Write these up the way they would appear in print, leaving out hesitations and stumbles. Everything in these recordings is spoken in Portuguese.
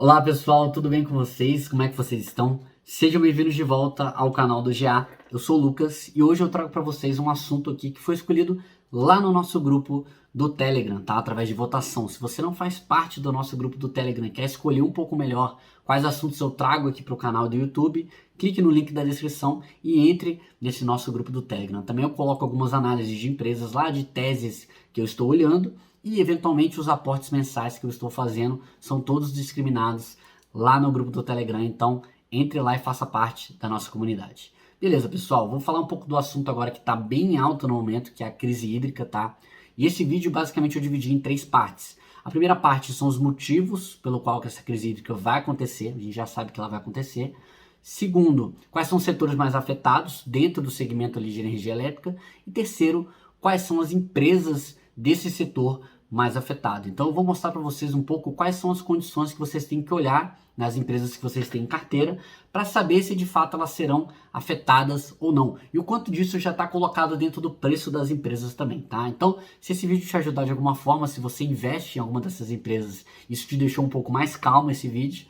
Olá pessoal, tudo bem com vocês? Como é que vocês estão? Sejam bem-vindos de volta ao canal do GA. Eu sou o Lucas e hoje eu trago para vocês um assunto aqui que foi escolhido lá no nosso grupo do Telegram, tá? Através de votação. Se você não faz parte do nosso grupo do Telegram e quer escolher um pouco melhor quais assuntos eu trago aqui para o canal do YouTube, clique no link da descrição e entre nesse nosso grupo do Telegram. Também eu coloco algumas análises de empresas lá, de teses que eu estou olhando e eventualmente os aportes mensais que eu estou fazendo são todos discriminados lá no grupo do Telegram, então entre lá e faça parte da nossa comunidade. Beleza, pessoal, vou falar um pouco do assunto agora que está bem alto no momento, que é a crise hídrica, tá? E esse vídeo basicamente eu dividi em 3 partes. A primeira parte são os motivos pelo qual que essa crise hídrica vai acontecer, a gente já sabe que ela vai acontecer. Segundo, quais são os setores mais afetados dentro do segmento ali de energia elétrica. E terceiro, quais são as empresas desse setor mais afetado. Então eu vou mostrar para vocês um pouco quais são as condições que vocês têm que olhar nas empresas que vocês têm em carteira para saber se de fato elas serão afetadas ou não. E o quanto disso já está colocado dentro do preço das empresas também, tá? Então, se esse vídeo te ajudar de alguma forma, se você investe em alguma dessas empresas, isso te deixou um pouco mais calmo esse vídeo,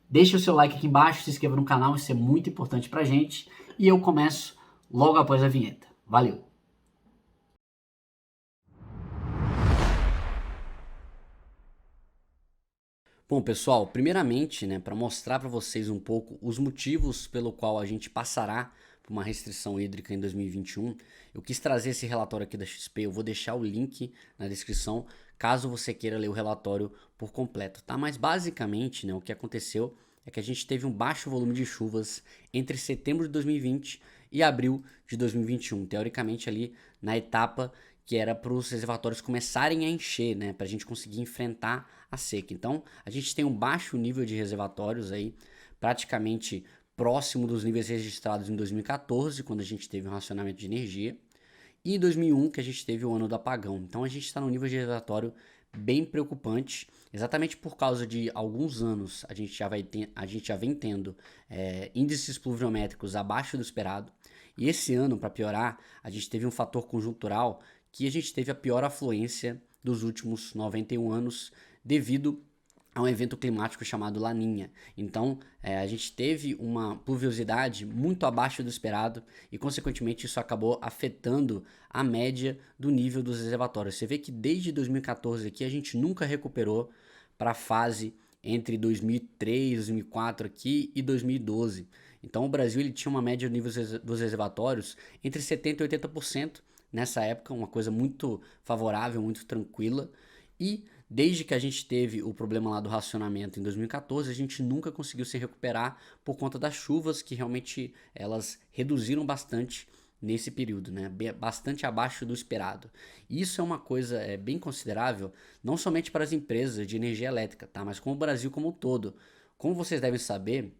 deixa o seu like aqui embaixo, se inscreva no canal, isso é muito importante pra gente. E eu começo logo após a vinheta. Valeu! Bom, pessoal, primeiramente, né, para mostrar para vocês um pouco os motivos pelo qual a gente passará por uma restrição hídrica em 2021, eu quis trazer esse relatório aqui da XP. Eu vou deixar o link na descrição, caso você queira ler o relatório por completo, tá? Mas basicamente, né, o que aconteceu é que a gente teve um baixo volume de chuvas entre setembro de 2020 e abril de 2021, teoricamente ali na etapa que era para os reservatórios começarem a encher, né, para a gente conseguir enfrentar a seca. Então, a gente tem um baixo nível de reservatórios aí, praticamente próximo dos níveis registrados em 2014, quando a gente teve um racionamento de energia, e em 2001, que a gente teve o ano do apagão. Então, a gente está num nível de reservatório bem preocupante, exatamente por causa de alguns anos a gente já vem tendo índices pluviométricos abaixo do esperado, e esse ano, para piorar, a gente teve um fator conjuntural que a gente teve a pior afluência dos últimos 91 anos devido a um evento climático chamado Laninha. Então, a gente teve uma pluviosidade muito abaixo do esperado e, consequentemente, isso acabou afetando a média do nível dos reservatórios. Você vê que desde 2014 aqui a gente nunca recuperou para a fase entre 2003, 2004 aqui e 2012. Então, o Brasil ele tinha uma média do nível dos reservatórios entre 70% e 80%. Nessa época, uma coisa muito favorável, muito tranquila. E desde que a gente teve o problema lá do racionamento em 2014, a gente nunca conseguiu se recuperar por conta das chuvas que realmente elas reduziram bastante nesse período, né? Bastante abaixo do esperado. E isso é uma coisa bem considerável, não somente para as empresas de energia elétrica, tá? Mas como o Brasil como um todo. Como vocês devem saber,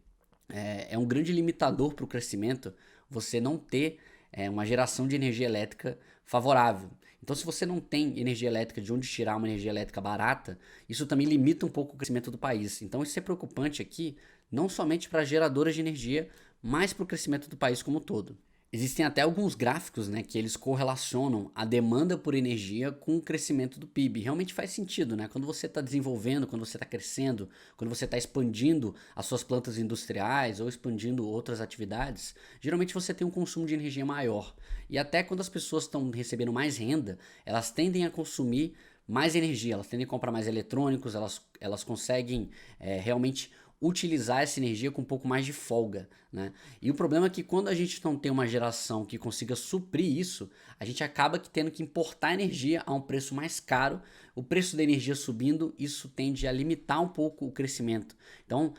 é um grande limitador para o crescimento você não ter uma geração de energia elétrica favorável. Então, se você não tem energia elétrica de onde tirar uma energia elétrica barata, isso também limita um pouco o crescimento do país. Então, isso é preocupante aqui, não somente para geradoras de energia, mas para o crescimento do país como um todo. Existem até alguns gráficos, né, que eles correlacionam a demanda por energia com o crescimento do PIB. Realmente faz sentido, né? Quando você está desenvolvendo, quando você está crescendo, quando você está expandindo as suas plantas industriais ou expandindo outras atividades, geralmente você tem um consumo de energia maior. E até quando as pessoas estão recebendo mais renda, elas tendem a consumir mais energia, elas tendem a comprar mais eletrônicos, elas conseguem realmente utilizar essa energia com um pouco mais de folga, né? E o problema é que quando a gente não tem uma geração que consiga suprir isso, a gente acaba tendo que importar energia a um preço mais caro, o preço da energia subindo, isso tende a limitar um pouco o crescimento. Então,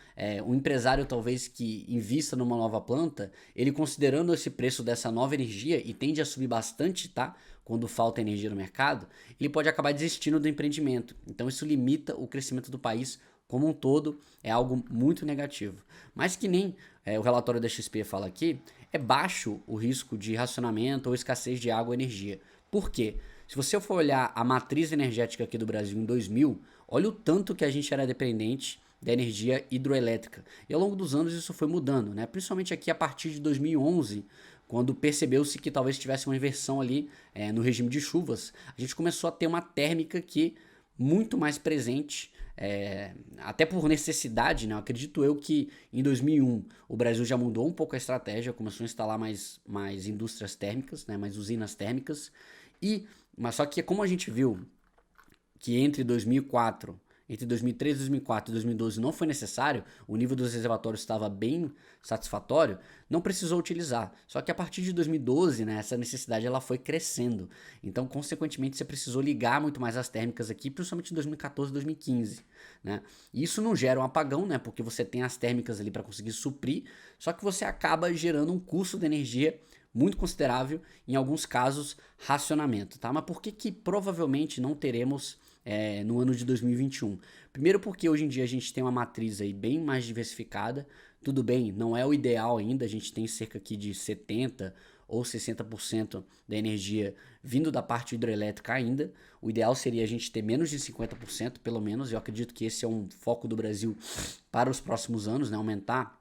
um empresário talvez que invista numa nova planta, ele considerando esse preço dessa nova energia e tende a subir bastante, tá? Quando falta energia no mercado, ele pode acabar desistindo do empreendimento. Então, isso limita o crescimento do país como um todo, é algo muito negativo. Mas que nem o relatório da XP fala aqui, é baixo o risco de racionamento ou escassez de água e energia. Por quê? Se você for olhar a matriz energética aqui do Brasil em 2000, olha o tanto que a gente era dependente da energia hidroelétrica. E ao longo dos anos isso foi mudando, né? Principalmente aqui a partir de 2011, quando percebeu-se que talvez tivesse uma inversão ali no regime de chuvas, a gente começou a ter uma térmica que muito mais presente, até por necessidade, né? Acredito eu que em 2001 o Brasil já mudou um pouco a estratégia, começou a instalar mais indústrias térmicas, né? Mais usinas térmicas, mas só que como a gente viu que entre 2003, 2004 e 2012 não foi necessário, o nível dos reservatórios estava bem satisfatório, não precisou utilizar. Só que a partir de 2012, né, essa necessidade ela foi crescendo. Então, consequentemente, você precisou ligar muito mais as térmicas aqui, principalmente em 2014 e 2015. Né? E isso não gera um apagão, né, porque você tem as térmicas ali para conseguir suprir, só que você acaba gerando um custo de energia muito considerável, em alguns casos, racionamento. Tá? Mas por que provavelmente não teremos no ano de 2021? Primeiro porque hoje em dia a gente tem uma matriz aí bem mais diversificada. Tudo bem, não é o ideal ainda, a gente tem cerca aqui de 70% ou 60% da energia vindo da parte hidrelétrica ainda. O ideal seria a gente ter menos de 50%, pelo menos. Eu acredito que esse é um foco do Brasil para os próximos anos, né? Aumentar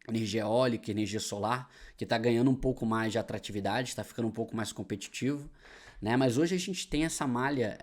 energia eólica, energia solar, que está ganhando um pouco mais de atratividade, está ficando um pouco mais competitivo, né? Mas hoje a gente tem essa malha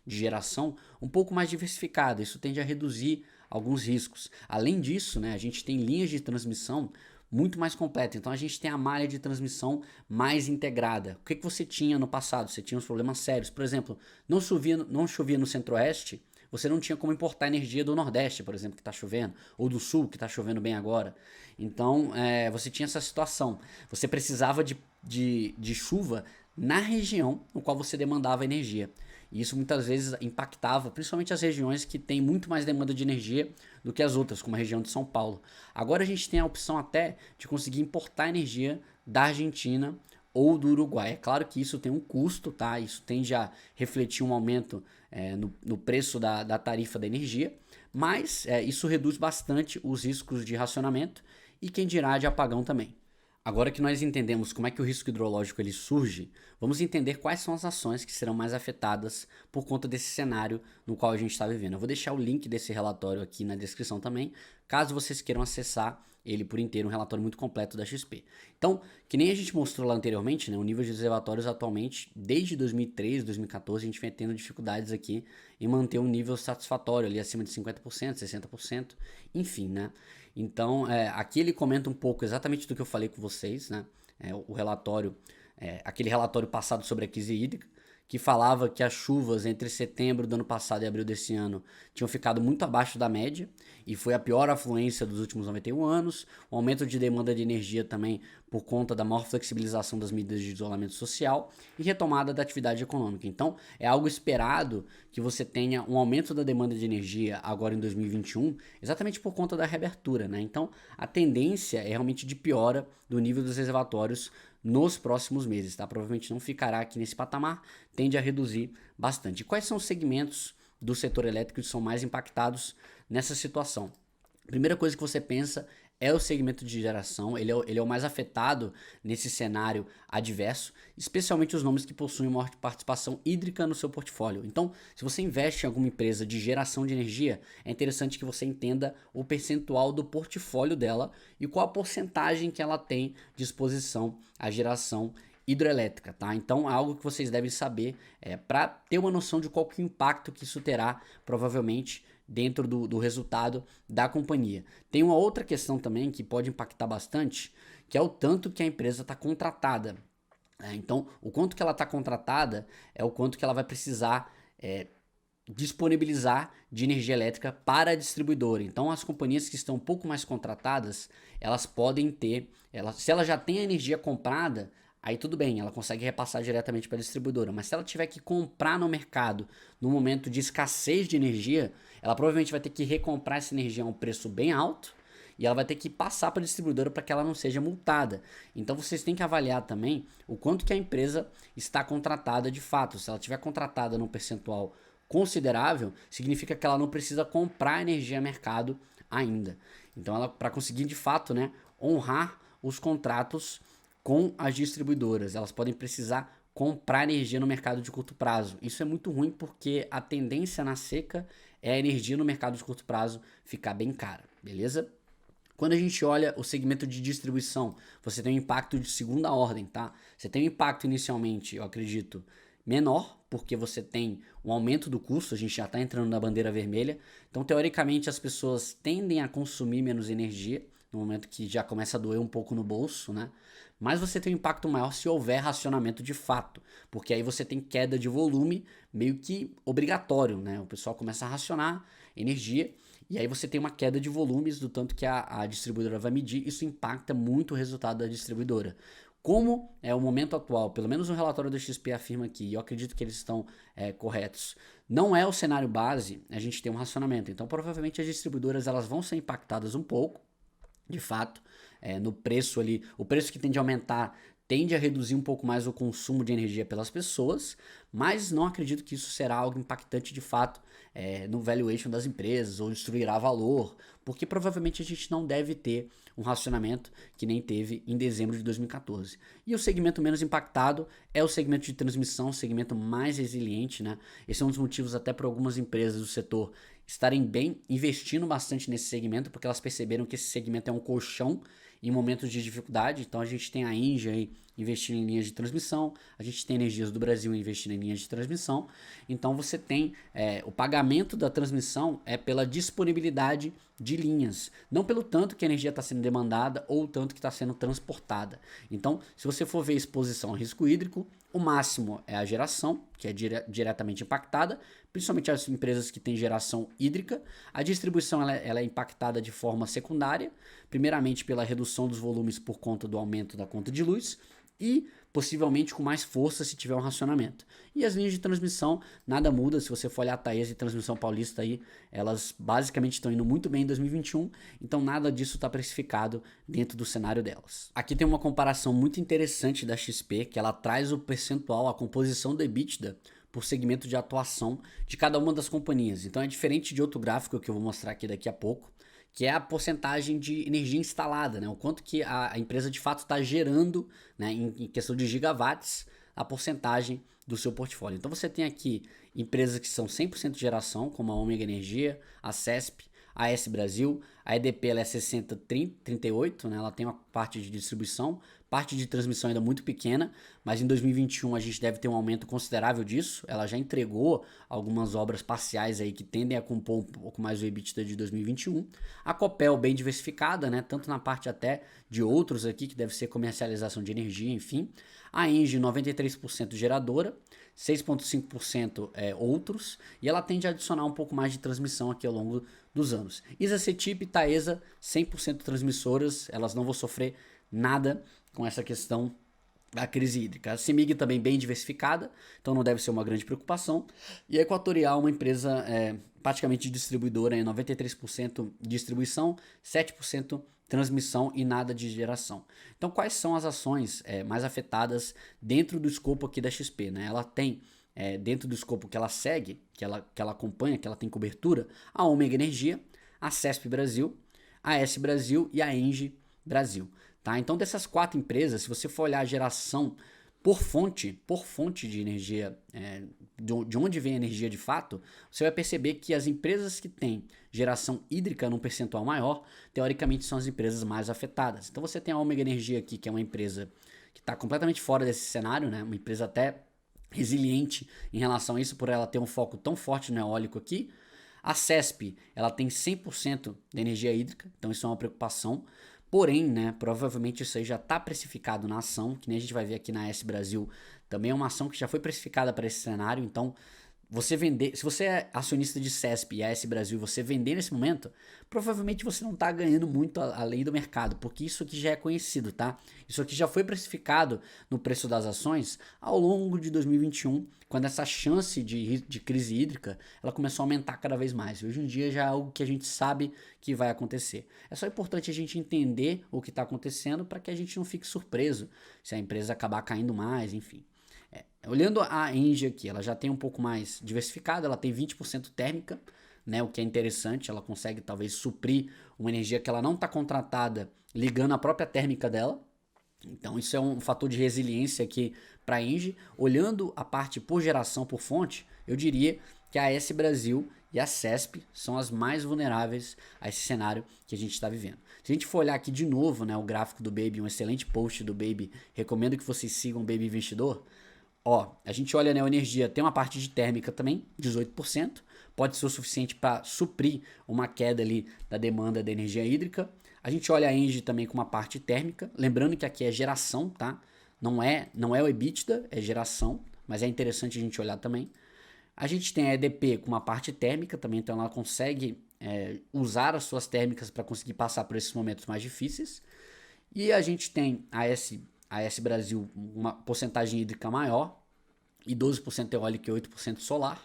de geração um pouco mais diversificada, isso tende a reduzir alguns riscos. Além disso, né, a gente tem linhas de transmissão muito mais completas, então a gente tem a malha de transmissão mais integrada. O que você tinha no passado? Você tinha uns problemas sérios, por exemplo, não chovia no centro-oeste, você não tinha como importar energia do Nordeste, por exemplo, que está chovendo, ou do Sul, que está chovendo bem agora. Então, você tinha essa situação. Você precisava de chuva na região no qual você demandava energia. E isso muitas vezes impactava, principalmente as regiões que têm muito mais demanda de energia do que as outras, como a região de São Paulo. Agora a gente tem a opção até de conseguir importar energia da Argentina ou do Uruguai. É claro que isso tem um custo, tá? Isso tende a refletir um aumento no preço da tarifa da energia, mas isso reduz bastante os riscos de racionamento e quem dirá de apagão também. Agora que nós entendemos como é que o risco hidrológico ele surge, vamos entender quais são as ações que serão mais afetadas por conta desse cenário no qual a gente está vivendo. Eu vou deixar o link desse relatório aqui na descrição também, caso vocês queiram acessar ele por inteiro, um relatório muito completo da XP. Então, que nem a gente mostrou lá anteriormente, né, o nível de reservatórios atualmente, desde 2013, 2014, a gente vem tendo dificuldades aqui em manter um nível satisfatório, ali acima de 50%, 60%, enfim, né? Então, aqui ele comenta um pouco exatamente do que eu falei com vocês, né? O relatório, aquele relatório passado sobre a crise hídrica, que falava que as chuvas entre setembro do ano passado e abril desse ano tinham ficado muito abaixo da média e foi a pior afluência dos últimos 91 anos, o aumento de demanda de energia também por conta da maior flexibilização das medidas de isolamento social e retomada da atividade econômica. Então, é algo esperado que você tenha um aumento da demanda de energia agora em 2021, exatamente por conta da reabertura, né? Então, a tendência é realmente de piora do nível dos reservatórios nos próximos meses, tá? Provavelmente não ficará aqui nesse patamar, tende a reduzir bastante. E quais são os segmentos do setor elétrico que são mais impactados nessa situação? Primeira coisa que você pensa é o segmento de geração, ele é o mais afetado nesse cenário adverso, especialmente os nomes que possuem maior participação hídrica no seu portfólio. Então, se você investe em alguma empresa de geração de energia, é interessante que você entenda o percentual do portfólio dela e qual a porcentagem que ela tem de exposição à geração hidrelétrica, tá? Então é algo que vocês devem saber para ter uma noção de qual que é o impacto que isso terá provavelmente dentro do resultado da companhia. Tem uma outra questão também que pode impactar bastante, que é o tanto que a empresa está contratada. Então, o quanto que ela está contratada é o quanto que ela vai precisar disponibilizar de energia elétrica para a distribuidora. Então, as companhias que estão um pouco mais contratadas, elas podem ter, se ela já tem a energia comprada, aí tudo bem, ela consegue repassar diretamente para a distribuidora. Mas se ela tiver que comprar no mercado no momento de escassez de energia, ela provavelmente vai ter que recomprar essa energia a um preço bem alto e ela vai ter que passar para a distribuidora para que ela não seja multada. Então vocês têm que avaliar também o quanto que a empresa está contratada de fato. Se ela estiver contratada num percentual considerável, significa que ela não precisa comprar energia a mercado ainda. Então ela, para conseguir de fato, né, honrar os contratos com as distribuidoras, elas podem precisar comprar energia no mercado de curto prazo. Isso é muito ruim porque a tendência na seca é a energia no mercado de curto prazo ficar bem cara, beleza? Quando a gente olha o segmento de distribuição, você tem um impacto de segunda ordem, tá? Você tem um impacto inicialmente, eu acredito, menor, porque você tem um aumento do custo, a gente já está entrando na bandeira vermelha. Então, teoricamente, as pessoas tendem a consumir menos energia, no momento que já começa a doer um pouco no bolso, né? Mas você tem um impacto maior se houver racionamento de fato, porque aí você tem queda de volume meio que obrigatório, né? O pessoal começa a racionar energia e aí você tem uma queda de volumes do tanto que a distribuidora vai medir, isso impacta muito o resultado da distribuidora. Como é o momento atual, pelo menos o relatório da XP afirma aqui, e eu acredito que eles estão corretos, não é o cenário base, a gente tem um racionamento. Então provavelmente as distribuidoras elas vão ser impactadas um pouco, de fato, no preço ali, o preço que tende a aumentar tende a reduzir um pouco mais o consumo de energia pelas pessoas, mas não acredito que isso será algo impactante de fato no valuation das empresas ou destruirá valor, porque provavelmente a gente não deve ter um racionamento que nem teve em dezembro de 2014. E o segmento menos impactado é o segmento de transmissão, o segmento mais resiliente, né? Esse é um dos motivos até para algumas empresas do setor estarem bem investindo bastante nesse segmento, porque elas perceberam que esse segmento é um colchão em momentos de dificuldade. Então a gente tem a Engie aí investindo em linhas de transmissão, a gente tem Energias do Brasil investindo em linhas de transmissão. Então você tem o pagamento da transmissão é pela disponibilidade de linhas, não pelo tanto que a energia está sendo demandada ou o tanto que está sendo transportada. Então, se você for ver exposição a risco hídrico, o máximo é a geração, que é diretamente impactada, principalmente as empresas que têm geração hídrica. A distribuição ela é impactada de forma secundária, primeiramente pela redução dos volumes por conta do aumento da conta de luz e possivelmente com mais força se tiver um racionamento. E as linhas de transmissão, nada muda, se você for olhar a Taesa e Transmissão Paulista aí, elas basicamente estão indo muito bem em 2021, então nada disso está precificado dentro do cenário delas. Aqui tem uma comparação muito interessante da XP, que ela traz o percentual, a composição do EBITDA por segmento de atuação de cada uma das companhias. Então é diferente de outro gráfico que eu vou mostrar aqui daqui a pouco, que é a porcentagem de energia instalada, né? O quanto que a empresa de fato está gerando, né, em questão de gigawatts, a porcentagem do seu portfólio. Então você tem aqui empresas que são 100% de geração, como a Ômega Energia, a CESP, a AS Brasil, a EDP ela é 60-38, né? Ela tem uma parte de distribuição, parte de transmissão ainda muito pequena, mas em 2021 a gente deve ter um aumento considerável disso. Ela já entregou algumas obras parciais aí que tendem a compor um pouco mais o EBITDA de 2021. A Copel bem diversificada, né? Tanto na parte até de outros aqui, que deve ser comercialização de energia, enfim. A Engie 93% geradora, 6,5% outros, e ela tende a adicionar um pouco mais de transmissão aqui ao longo dos anos. ISA, CETIP e Taesa, 100% transmissoras, elas não vão sofrer nada com essa questão da crise hídrica. A CEMIG também bem diversificada, então não deve ser uma grande preocupação. E a Equatorial, uma empresa praticamente distribuidora, 93% distribuição, 7% transmissão e nada de geração. Então quais são as ações mais afetadas dentro do escopo aqui da XP? Né? Ela tem dentro do escopo que ela segue, que ela acompanha, que ela tem cobertura, a Ômega Energia, a CESP Brasil, a AS Brasil e a Engie Brasil. Tá? Então dessas 4 empresas, se você for olhar a geração por fonte de energia, de onde vem a energia de fato, você vai perceber que as empresas que têm geração hídrica num percentual maior, teoricamente são as empresas mais afetadas. Então você tem a Ômega Energia aqui, que é uma empresa que está completamente fora desse cenário, né? Uma empresa até resiliente em relação a isso, por ela ter um foco tão forte no eólico aqui. A CESP, ela tem 100% de energia hídrica, então isso é uma preocupação. Porém, né, provavelmente isso aí já está precificado na ação, que nem a gente vai ver aqui na AS Brasil, também é uma ação que já foi precificada para esse cenário, então você vender, se você é acionista de CESP e AS Brasil e você vender nesse momento, provavelmente você não está ganhando muito além do mercado, porque isso aqui já é conhecido, tá? Isso aqui já foi precificado no preço das ações ao longo de 2021, quando essa chance de crise hídrica ela começou a aumentar cada vez mais. Hoje em dia já é algo que a gente sabe que vai acontecer. É só importante a gente entender o que está acontecendo para que a gente não fique surpreso se a empresa acabar caindo mais, enfim. Olhando a Engie aqui, ela já tem um pouco mais diversificada, ela tem 20% térmica, né, o que é interessante, ela consegue talvez suprir uma energia que ela não está contratada ligando a própria térmica dela. Então isso é um fator de resiliência aqui para a Engie. Olhando a parte por geração, por fonte, eu diria que a AS Brasil e a CESP são as mais vulneráveis a esse cenário que a gente está vivendo. Se a gente for olhar aqui de novo, né, o gráfico do Baby, um excelente post do Baby, recomendo que vocês sigam o Baby Investidor. Ó, a gente olha a Neoenergia, tem uma parte de térmica também, 18%, pode ser o suficiente para suprir uma queda ali da demanda da energia hídrica. A gente olha a Engie também com uma parte térmica, lembrando que aqui é geração, tá? Não é o EBITDA, é geração, mas é interessante a gente olhar também. A gente tem a EDP com uma parte térmica também, então ela consegue usar as suas térmicas para conseguir passar por esses momentos mais difíceis. E a gente tem a S Brasil, uma porcentagem hídrica maior, e 12% eólica e 8% solar.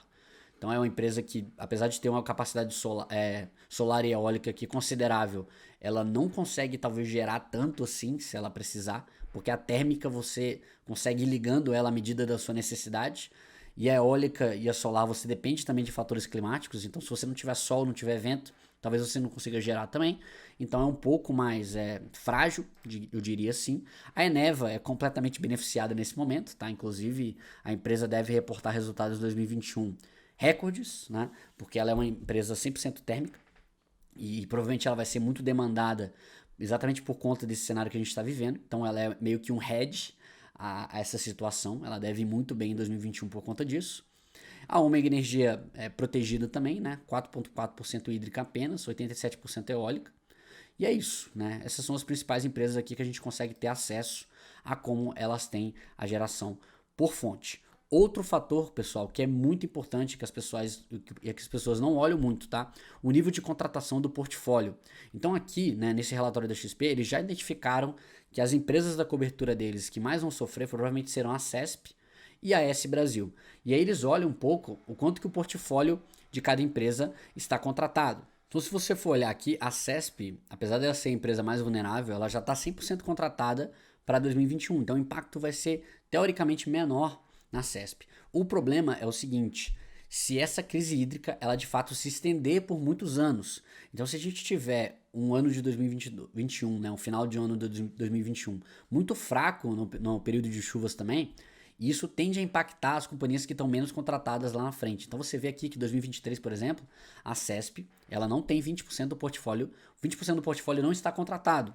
Então é uma empresa que, apesar de ter uma capacidade solar e eólica aqui considerável, ela não consegue talvez gerar tanto assim, se ela precisar, porque a térmica você consegue ir ligando ela à medida da sua necessidade, e a eólica e a solar você depende também de fatores climáticos, então se você não tiver sol, não tiver vento, talvez você não consiga gerar também. Então é um pouco mais frágil, eu diria assim. A Eneva é completamente beneficiada nesse momento, tá? Inclusive a empresa deve reportar resultados de 2021 recordes, né? Porque ela é uma empresa 100% térmica e provavelmente ela vai ser muito demandada exatamente por conta desse cenário que a gente está vivendo. Então ela é meio que um hedge a essa situação. Ela deve ir muito bem em 2021 por conta disso. A Ômega Energia é protegida também, né? 4,4% hídrica apenas, 87% eólica. E é isso, né? Essas são as principais empresas aqui que a gente consegue ter acesso a como elas têm a geração por fonte. Outro fator, pessoal, que é muito importante que as pessoas não olham muito, tá? O nível de contratação do portfólio. Então aqui, né, nesse relatório da XP, eles já identificaram que as empresas da cobertura deles que mais vão sofrer provavelmente serão a CESP e a S Brasil. E aí eles olham um pouco o quanto que o portfólio de cada empresa está contratado. Então, se você for olhar aqui, a CESP, apesar dela ser a empresa mais vulnerável, ela já está 100% contratada para 2021. Então, o impacto vai ser, teoricamente, menor na CESP. O problema é o seguinte, se essa crise hídrica, ela de fato se estender por muitos anos. Então, se a gente tiver um ano de 2021, né, um final de ano de 2021, muito fraco no período de chuvas também, e isso tende a impactar as companhias que estão menos contratadas lá na frente. Então você vê aqui que 2023, por exemplo, a CESP, ela não tem 20% do portfólio, 20% do portfólio não está contratado,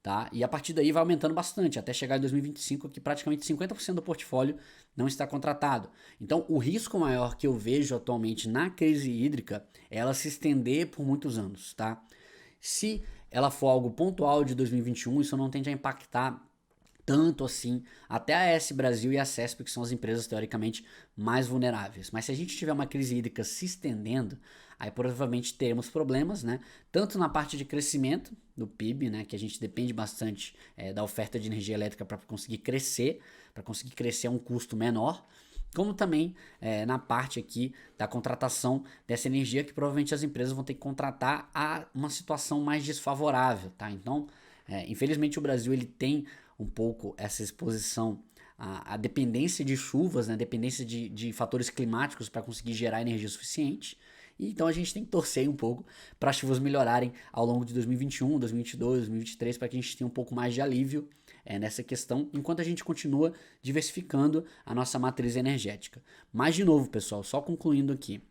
tá? E a partir daí vai aumentando bastante, até chegar em 2025 que praticamente 50% do portfólio não está contratado. Então o risco maior que eu vejo atualmente na crise hídrica é ela se estender por muitos anos, tá? Se ela for algo pontual de 2021, isso não tende a impactar tanto assim, até a S Brasil e a CESP, que são as empresas teoricamente mais vulneráveis. Mas se a gente tiver uma crise hídrica se estendendo, aí provavelmente teremos problemas, né? Tanto na parte de crescimento do PIB, né? Que a gente depende bastante da oferta de energia elétrica para conseguir crescer a um custo menor, como também na parte aqui da contratação dessa energia que provavelmente as empresas vão ter que contratar a uma situação mais desfavorável, tá? Então, infelizmente o Brasil ele tem um pouco essa exposição à dependência de chuvas, né? Dependência de fatores climáticos para conseguir gerar energia suficiente. E então a gente tem que torcer um pouco para as chuvas melhorarem ao longo de 2021, 2022, 2023, para que a gente tenha um pouco mais de alívio nessa questão, enquanto a gente continua diversificando a nossa matriz energética. Mas de novo, pessoal, só concluindo aqui,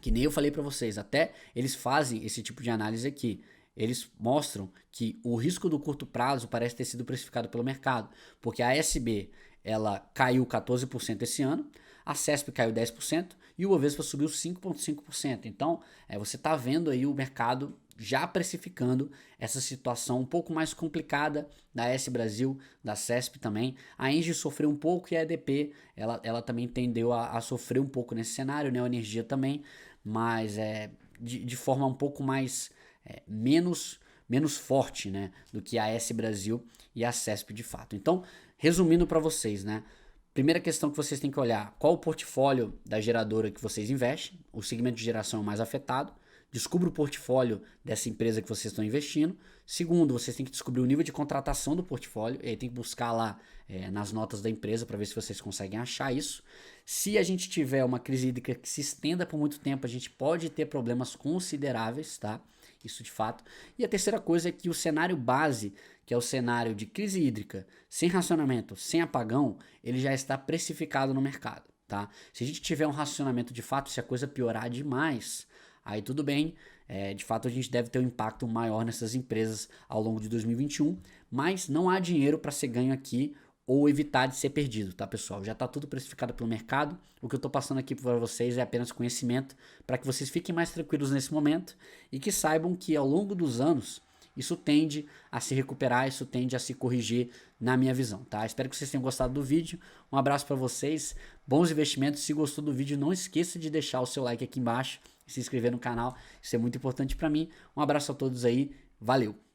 que nem eu falei para vocês, até eles fazem esse tipo de análise aqui. Eles mostram que o risco do curto prazo parece ter sido precificado pelo mercado, porque a SB ela caiu 14% esse ano, a CESP caiu 10% e o Bovespa subiu 5,5%. Então, você está vendo aí o mercado já precificando essa situação um pouco mais complicada da S Brasil, da CESP também. A Engie sofreu um pouco e a EDP ela também tendeu a sofrer um pouco nesse cenário, né? A Energia também, mas de forma um pouco mais menos forte, né, do que a S Brasil e a CESP de fato. Então, resumindo para vocês, né, primeira questão que vocês têm que olhar, qual o portfólio da geradora que vocês investem, o segmento de geração é o mais afetado, descubra o portfólio dessa empresa que vocês estão investindo. Segundo, vocês têm que descobrir o nível de contratação do portfólio, e aí tem que buscar lá nas notas da empresa para ver se vocês conseguem achar isso. Se a gente tiver uma crise hídrica que se estenda por muito tempo, a gente pode ter problemas consideráveis, tá? Isso de fato. E a terceira coisa é que o cenário base, que é o cenário de crise hídrica, sem racionamento, sem apagão, ele já está precificado no mercado, tá? Se a gente tiver um racionamento de fato, se a coisa piorar demais, aí tudo bem, de fato a gente deve ter um impacto maior nessas empresas ao longo de 2021, mas não há dinheiro para ser ganho aqui. ou evitar de ser perdido, tá, pessoal? Já está tudo precificado pelo mercado. O que eu estou passando aqui para vocês é apenas conhecimento para que vocês fiquem mais tranquilos nesse momento e que saibam que ao longo dos anos isso tende a se recuperar, isso tende a se corrigir na minha visão, tá? Espero que vocês tenham gostado do vídeo. Um abraço para vocês, bons investimentos. Se gostou do vídeo, não esqueça de deixar o seu like aqui embaixo e se inscrever no canal. Isso é muito importante para mim. Um abraço a todos aí, valeu!